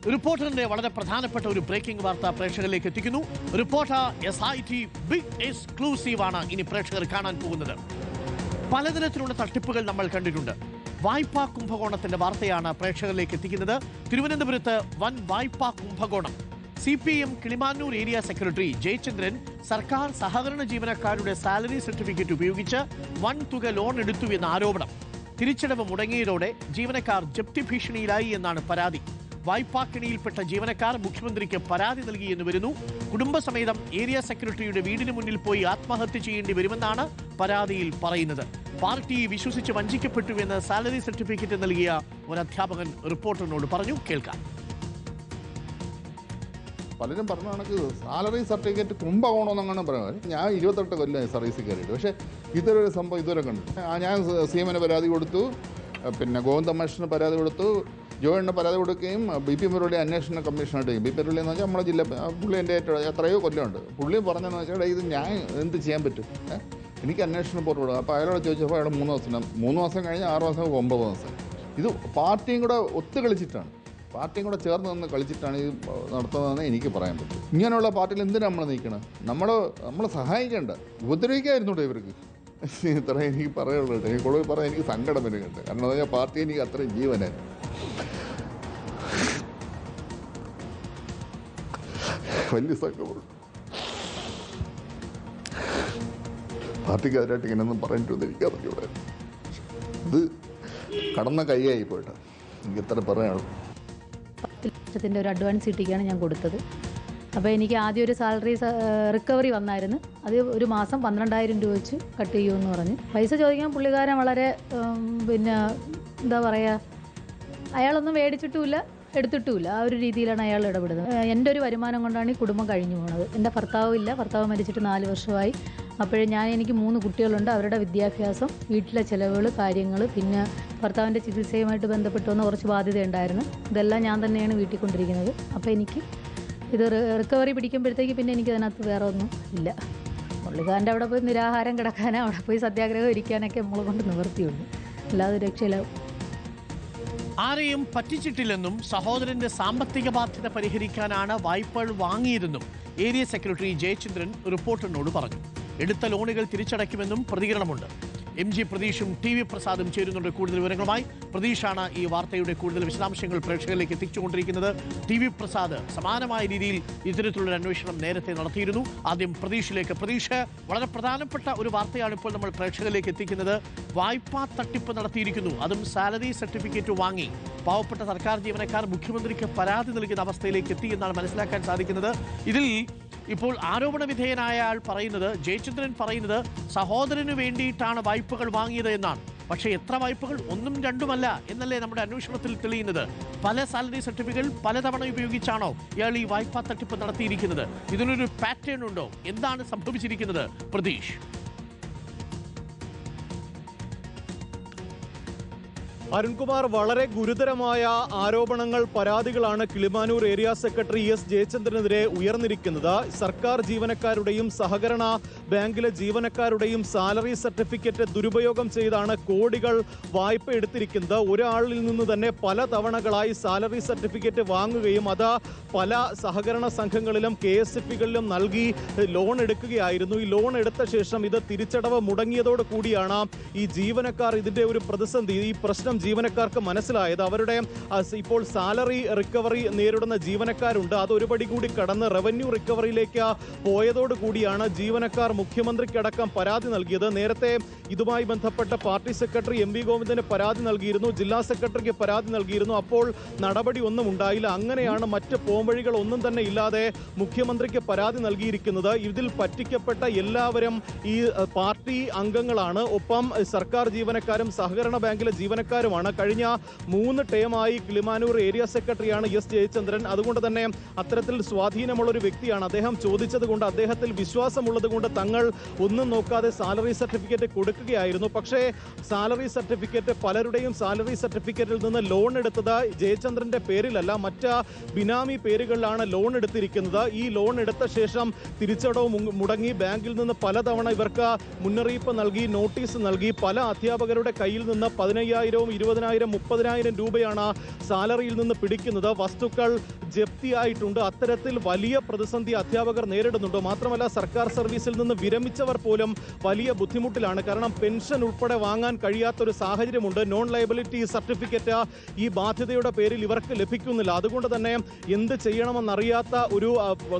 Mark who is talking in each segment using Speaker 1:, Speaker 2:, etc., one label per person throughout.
Speaker 1: റിപ്പോർട്ടറിന്റെ വളരെ പ്രധാനപ്പെട്ട ഒരു ബ്രേക്കിംഗ് വാർത്ത പ്രേക്ഷകരിലേക്ക് എത്തിക്കുന്നു. റിപ്പോർട്ടർ SIT ബിഗ് എക്സ്ക്ലൂസീവ് ആണ് ഇനി പ്രേക്ഷകർ കാണാൻ പോകുന്നത്. പലതരത്തിലുള്ള തട്ടിപ്പുകൾ നമ്മൾ കണ്ടിട്ടുണ്ട്. വായ്പാ കുംഭകോണത്തിന്റെ വാർത്തയാണ് പ്രേക്ഷകരിലേക്ക് എത്തിക്കുന്നത്. തിരുവനന്തപുരത്ത് വൻ വായ്പാ Kumbakonam. CPM Kilimanoor area secretary Jayachandran സർക്കാർ സഹകരണ ജീവനക്കാരുടെ സാലറി സർട്ടിഫിക്കറ്റ് ഉപയോഗിച്ച് വൻ തുക ലോൺ എടുത്തു എന്ന ആരോപണം. തിരിച്ചടവ് മുടങ്ങിയതോടെ ജീവനക്കാർ ജപ്തി ഭീഷണിയിലായി എന്നാണ് പരാതി. വായ്പാക്കിണിയിൽപ്പെട്ട ജീവനക്കാർ മുഖ്യമന്ത്രിക്ക് പരാതി നൽകിയെന്ന് വരുന്നു. കുടുംബസമേതം ഏരിയ സെക്രട്ടറിയുടെ വീടിന് മുന്നിൽ പോയി ആത്മഹത്യ ചെയ്യേണ്ടി വരുമെന്നാണ് പരാതിയിൽ പറയുന്നത്. പാർട്ടി വിശ്വസിച്ച് വഞ്ചിക്കപ്പെട്ടുവെന്ന് സാലറി സർട്ടിഫിക്കറ്റ് നൽകിയ ഒരു അധ്യാപകൻ റിപ്പോർട്ടറിനോട് പറഞ്ഞു. കേൾക്കാം.
Speaker 2: പലരും പറഞ്ഞ കണക്ക് സാലറി സർട്ടിഫിക്കറ്റ് കുംഭകോണമെന്നങ്ങനെ പറയുന്നത്. ഞാൻ 28 കൊല്ലമായി സർവീസിൽ കയറിയിട്ട്, പക്ഷേ ഇതൊരു സംഭവം ഇതുവരെ കണ്ടു. ഞാൻ CM പരാതി കൊടുത്തു, പിന്നെ ഗോവിന്ദമ്മേഷന് പരാതി കൊടുത്തു, ജോയിന് പരാതി കൊടുക്കുകയും BP മുരളി അന്വേഷണ കമ്മീഷനായിട്ട് BP മുരളി എന്ന് വെച്ചാൽ നമ്മുടെ ജില്ല പുള്ളി എൻ്റെ എത്രയോ കൊല്ലമുണ്ട്. പുള്ളി പറഞ്ഞതെന്ന് വെച്ചാൽ ഇത് ഞാൻ എന്ത് ചെയ്യാൻ പറ്റും, എനിക്ക് അന്വേഷണ റിപ്പോർട്ട് കൊടുക്കും. അപ്പോൾ അയാളോട് ചോദിച്ചപ്പോൾ അയാൾ 3 മാസം കഴിഞ്ഞ് 6 മാസം 9 മാസം. ഇത് പാർട്ടിയും കൂടെ ഒത്തു കളിച്ചിട്ടാണ്, പാർട്ടിയും കൂടെ ചേർന്ന് നിന്ന് കളിച്ചിട്ടാണ് ഇത് നടത്തുന്നതെന്ന് എനിക്ക് പറയാൻ പറ്റും. ഇങ്ങനെയുള്ള പാർട്ടിയിൽ എന്തിനാണ് നമ്മൾ നിൽക്കണം? നമ്മൾ സഹായിക്കേണ്ട, ഉപദ്രവിക്കായിരുന്നുണ്ടോ ഇവർക്ക്? ഇത്ര എനിക്ക് പറയുള്ളൂ. എനിക്ക് കൂടുതൽ പറയാൻ എനിക്ക് സങ്കടം വരുന്നുണ്ട്. കാരണം എന്താ, പാർട്ടി എനിക്ക് അത്രയും ജീവനായിരുന്നു. വലിയ സങ്കടമുള്ളൂ. പാർട്ടിക്കെതിരായിട്ട് ഇങ്ങനെയൊന്നും പറഞ്ഞിട്ടൊന്നും എനിക്ക് അറിഞ്ഞൂടെ. ഇത് കടന്ന കൈയായി പോയിട്ട് എനിക്ക് എത്ര പറയാനുള്ളൂ.
Speaker 3: 10 ലക്ഷത്തിൻ്റെ ഒരു അഡ്വാൻസ് കിട്ടിയാണ് ഞാൻ കൊടുത്തത്. അപ്പോൾ എനിക്ക് ആദ്യം ഒരു സാലറി റിക്കവറി വന്നായിരുന്നു. അത് ഒരു മാസം 12,000 രൂപ വെച്ച് കട്ട് ചെയ്യുമെന്ന് പറഞ്ഞ് പൈസ ചോദിക്കാൻ പുള്ളിക്കാരൻ വളരെ പിന്നെ എന്താ പറയുക, അയാളൊന്നും മേടിച്ചിട്ടുമില്ല എടുത്തിട്ടുമില്ല. ആ ഒരു രീതിയിലാണ് അയാൾ ഇടപെടുന്നത്. എൻ്റെ ഒരു വരുമാനം കൊണ്ടാണ് ഈ കുടുംബം കഴിഞ്ഞു പോകുന്നത്. എൻ്റെ ഭർത്താവ് മരിച്ചിട്ട് 4 വർഷമായി. അപ്പോഴേ എനിക്ക് 3 കുട്ടികളുണ്ട്. അവരുടെ വിദ്യാഭ്യാസം, വീട്ടിലെ ചിലവുകൾ, കാര്യങ്ങൾ, പിന്നെ ഭർത്താവിൻ്റെ ചികിത്സയുമായിട്ട് ബന്ധപ്പെട്ട് വന്ന കുറച്ച് ബാധ്യതയുണ്ടായിരുന്നു. ഇതെല്ലാം ഞാൻ തന്നെയാണ് വീട്ടിക്കൊണ്ടിരിക്കുന്നത്. അപ്പോൾ എനിക്ക് ഇത് റിക്കവറി പിടിക്കുമ്പോഴത്തേക്ക് പിന്നെ എനിക്ക് അതിനകത്ത് വേറെ ഒന്നും ഇല്ല. പുള്ളിക്കാരൻ്റെ അവിടെ പോയി നിരാഹാരം കിടക്കാനോ അവിടെ പോയി സത്യാഗ്രഹം ഇരിക്കാനൊക്കെ നമ്മളെ കൊണ്ട് നിവൃത്തിയുള്ളൂ, അല്ലാതെ രക്ഷയിലാവും.
Speaker 1: ആരെയും പറ്റിച്ചിട്ടില്ലെന്നും സഹോദരന്റെ സാമ്പത്തിക ബാധ്യത പരിഹരിക്കാനാണ് വായ്പകൾ വാങ്ങിയതെന്നും ഏരിയ സെക്രട്ടറി ജയചന്ദ്രൻ റിപ്പോർട്ടറിനോട് പറഞ്ഞു. എടുത്ത ലോണുകൾ തിരിച്ചടയ്ക്കുമെന്നും പ്രതികരണമുണ്ട്. MG പ്രതീഷും TV പ്രസാദും ചേരുന്നുണ്ട് കൂടുതൽ വിവരങ്ങളുമായി. പ്രതീഷാണ് ഈ വാർത്തയുടെ കൂടുതൽ വിശദാംശങ്ങൾ പ്രേക്ഷകരിലേക്ക് എത്തിച്ചുകൊണ്ടിരിക്കുന്നത്. TV പ്രസാദ്, സമാനമായ രീതിയിൽ ഇത്തരത്തിലുള്ള അന്വേഷണം നേരത്തെ നടത്തിയിരുന്നു. ആദ്യം പ്രതീഷിലേക്ക്. പ്രതീഷ്, വളരെ പ്രധാനപ്പെട്ട ഒരു വാർത്തയാണ് ഇപ്പോൾ നമ്മൾ പ്രേക്ഷകരിലേക്ക് എത്തിക്കുന്നത്. വായ്പാ തട്ടിപ്പ് നടത്തിയിരിക്കുന്നു, അതും സാലറി സർട്ടിഫിക്കറ്റ് വാങ്ങി. പാവപ്പെട്ട സർക്കാർ ജീവനക്കാർ മുഖ്യമന്ത്രിക്ക് പരാതി നൽകുന്ന അവസ്ഥയിലേക്ക് എത്തി എന്നാണ് മനസ്സിലാക്കാൻ സാധിക്കുന്നത്. ഇതിൽ ഇപ്പോൾ ആരോപണ വിധേയനായ ആൾ പറയുന്നത്, ജയചന്ദ്രൻ പറയുന്നത്, സഹോദരന് വേണ്ടിയിട്ടാണ് വായ്പകൾ വാങ്ങിയത് എന്നാണ്. പക്ഷേ എത്ര വായ്പകൾ? 1ഉം 2ഉമല്ല എന്നല്ലേ നമ്മുടെ അന്വേഷണത്തിൽ തെളിയുന്നത്. പല സാലറി സർട്ടിഫിക്കറ്റുകൾ പലതവണ ഉപയോഗിച്ചാണോ ഇയാൾ ഈ വായ്പാ തട്ടിപ്പ് നടത്തിയിരിക്കുന്നത്? ഇതിനൊരു പാറ്റേൺ ഉണ്ടോ? എന്താണ് സംഭവിച്ചിരിക്കുന്നത് പ്രതീഷ്?
Speaker 4: അരുൺകുമാർ, വളരെ ഗുരുതരമായ ആരോപണങ്ങൾ, പരാതികളാണ് കിളിമാനൂർ ഏരിയ സെക്രട്ടറി S ജയചന്ദ്രനെതിരെ ഉയർന്നിരിക്കുന്നത്. സർക്കാർ ജീവനക്കാരുടെയും സഹകരണ ബാങ്കിലെ ജീവനക്കാരുടെയും സാലറി സർട്ടിഫിക്കറ്റ് ദുരുപയോഗം ചെയ്താണ് കോടികൾ വായ്പ എടുത്തിരിക്കുന്നത്. ഒരാളിൽ നിന്ന് തന്നെ പല തവണകളായി സാലറി സർട്ടിഫിക്കറ്റ് വാങ്ങുകയും അത് പല സഹകരണ സംഘങ്ങളിലും KSFകളിലും നൽകി ലോൺ എടുക്കുകയായിരുന്നു. ഈ ലോൺ എടുത്ത ശേഷം ഇത് തിരിച്ചടവ് മുടങ്ങിയതോട് കൂടിയാണ് ഈ ജീവനക്കാർ ഇതിൻ്റെ ഒരു പ്രതിസന്ധി, ഈ പ്രശ്നം ജീവനക്കാർക്ക് മനസ്സിലായത്. അവരുടെ ഇപ്പോൾ സാലറി റിക്കവറി നേരിടുന്ന ജീവനക്കാരുണ്ട്. അത് ഒരുപടി കൂടി കടന്ന് റവന്യൂ റിക്കവറിയിലേക്ക് പോയതോടു കൂടിയാണ് ജീവനക്കാർ മുഖ്യമന്ത്രിക്കടക്കം പരാതി നൽകിയത്. നേരത്തെ ഇതുമായി ബന്ധപ്പെട്ട പാർട്ടി സെക്രട്ടറി MV ഗോവിന്ദന് പരാതി നൽകിയിരുന്നു, ജില്ലാ സെക്രട്ടറിക്ക് പരാതി നൽകിയിരുന്നു. അപ്പോൾ നടപടി ഒന്നും ഉണ്ടായില്ല. അങ്ങനെയാണ് മറ്റ് പോംവഴികൾ ഒന്നും തന്നെ ഇല്ലാതെ മുഖ്യമന്ത്രിക്ക് പരാതി നൽകിയിരിക്കുന്നത്. ഇതിൽ പറ്റിക്കപ്പെട്ട എല്ലാവരും ഈ പാർട്ടി അംഗങ്ങളാണ്, ഒപ്പം സർക്കാർ ജീവനക്കാരും സഹകരണ ബാങ്കിലെ ജീവനക്കാരും. കഴിഞ്ഞ 3 ടേമായി കിളിമാനൂർ ഏരിയ സെക്രട്ടറിയാണ് S ജയചന്ദ്രൻ. അതുകൊണ്ട് തന്നെ അത്തരത്തിൽ സ്വാധീനമുള്ള ഒരു വ്യക്തിയാണ്. അദ്ദേഹം ചോദിച്ചത് കൊണ്ട്, അദ്ദേഹത്തിൽ വിശ്വാസമുള്ളത് കൊണ്ട് തങ്ങൾ ഒന്നും നോക്കാതെ സാലറി സർട്ടിഫിക്കറ്റ് കൊടുക്കുകയായിരുന്നു. പക്ഷേ സാലറി സർട്ടിഫിക്കറ്റ്, പലരുടെയും സാലറി സർട്ടിഫിക്കറ്റിൽ നിന്ന് ലോൺ എടുത്തത് ജയചന്ദ്രന്റെ പേരിലല്ല, മറ്റ് ബിനാമി പേരുകളിലാണ് ലോൺ എടുത്തിരിക്കുന്നത്. ഈ ലോൺ എടുത്ത ശേഷം തിരിച്ചടവ് മുടങ്ങി ബാങ്കിൽ നിന്ന് പലതവണ ഇവർക്ക് മുന്നറിയിപ്പ് നൽകി, നോട്ടീസ് നൽകി. പല അധ്യാപകരുടെ കയ്യിൽ നിന്ന് 15,000 20,000 30,000 രൂപയാണ് സാലറിയിൽ നിന്ന് പിടിക്കുന്നത്. വസ്തുക്കൾ ജപ്തിയായിട്ടുണ്ട്. അത്തരത്തിൽ വലിയ പ്രതിസന്ധി അധ്യാപകർ നേരിടുന്നുണ്ട്. മാത്രമല്ല സർക്കാർ സർവീസിൽ നിന്ന് വിരമിച്ചവർ പോലും വലിയ ബുദ്ധിമുട്ടിലാണ്. കാരണം പെൻഷൻ ഉൾപ്പെടെ വാങ്ങാൻ കഴിയാത്തൊരു സാഹചര്യമുണ്ട്. നോൺ ലയബിലിറ്റി സർട്ടിഫിക്കറ്റ് ഈ ബാധ്യതയുടെ പേരിൽ ഇവർക്ക് ലഭിക്കുന്നില്ല. അതുകൊണ്ട് തന്നെ എന്ത് ചെയ്യണമെന്നറിയാത്ത ഒരു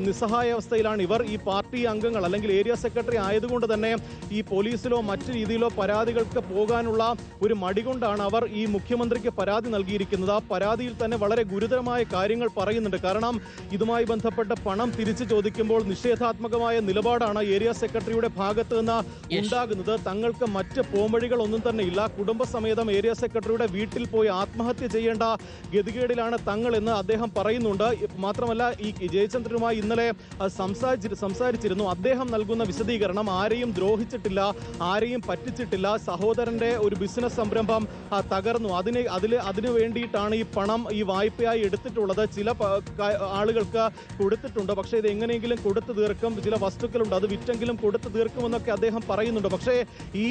Speaker 4: നിസ്സഹായ അവസ്ഥയിലാണ് ഇവർ. ഈ പാർട്ടി അംഗങ്ങൾ അല്ലെങ്കിൽ ഏരിയ സെക്രട്ടറി ആയതുകൊണ്ട് തന്നെ ഈ പോലീസിലോ മറ്റു രീതിയിലോ പരാതികൾക്ക് പോകാനുള്ള ഒരു മടി കൊണ്ടാണ് അവർ ഈ മുഖ്യമന്ത്രിക്ക് പരാതി നൽകിയിരിക്കുന്നത്. ആ പരാതിയിൽ തന്നെ വളരെ ഗുരുതരമായ കാര്യങ്ങൾ പറയുന്നുണ്ട്. കാരണം ഇതുമായി ബന്ധപ്പെട്ട് പണം തിരിച്ചു ചോദിക്കുമ്പോൾ നിഷേധാത്മകമായ നിലപാടാണ് ഏരിയ സെക്രട്ടറിയുടെ ഭാഗത്ത് നിന്ന് ഉണ്ടാകുന്നത്. തങ്ങൾക്ക് മറ്റ് പോംവഴികളൊന്നും തന്നെ ഇല്ല. കുടുംബസമേതം ഏരിയ സെക്രട്ടറിയുടെ വീട്ടിൽ പോയി ആത്മഹത്യ ചെയ്യേണ്ട ഗതികേടിലാണ് തങ്ങൾ എന്ന് അദ്ദേഹം പറയുന്നുണ്ട്. മാത്രമല്ല ഈ ജയചന്ദ്രനുമായി ഇന്നലെ സംസാരിച്ചിരുന്നു. അദ്ദേഹം നൽകുന്ന വിശദീകരണം ആരെയും ദ്രോഹിച്ചിട്ടില്ല, ആരെയും പറ്റിച്ചിട്ടില്ല. സഹോദരന്റെ ഒരു ബിസിനസ് സംരംഭം തകർന്നു. അതിനു വേണ്ടിയിട്ടാണ് ഈ പണം ഈ വായ്പയായി എടുത്തിട്ടുള്ളത്. ചില ആളുകൾക്ക് കൊടുത്തിട്ടുണ്ട്. പക്ഷേ ഇത് എങ്ങനെയെങ്കിലും കൊടുത്തു തീർക്കും. ചില വസ്തുക്കളുണ്ട്, അത് വിറ്റെങ്കിലും കൊടുത്തു തീർക്കുമെന്നൊക്കെ അദ്ദേഹം പറയുന്നുണ്ട്. പക്ഷേ ഈ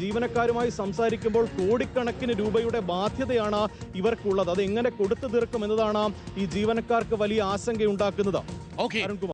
Speaker 4: ജീവനക്കാരുമായി സംസാരിക്കുമ്പോൾ കോടിക്കണക്കിന് രൂപയുടെ ബാധ്യതയാണ് ഇവർക്കുള്ളത്. അത് എങ്ങനെ കൊടുത്തു തീർക്കും എന്നതാണ് ഈ ജീവനക്കാർക്ക് വലിയ ആശങ്കയുണ്ടാക്കുന്നത്.
Speaker 1: ഓക്കെ.
Speaker 4: അരുൺകുമാർ.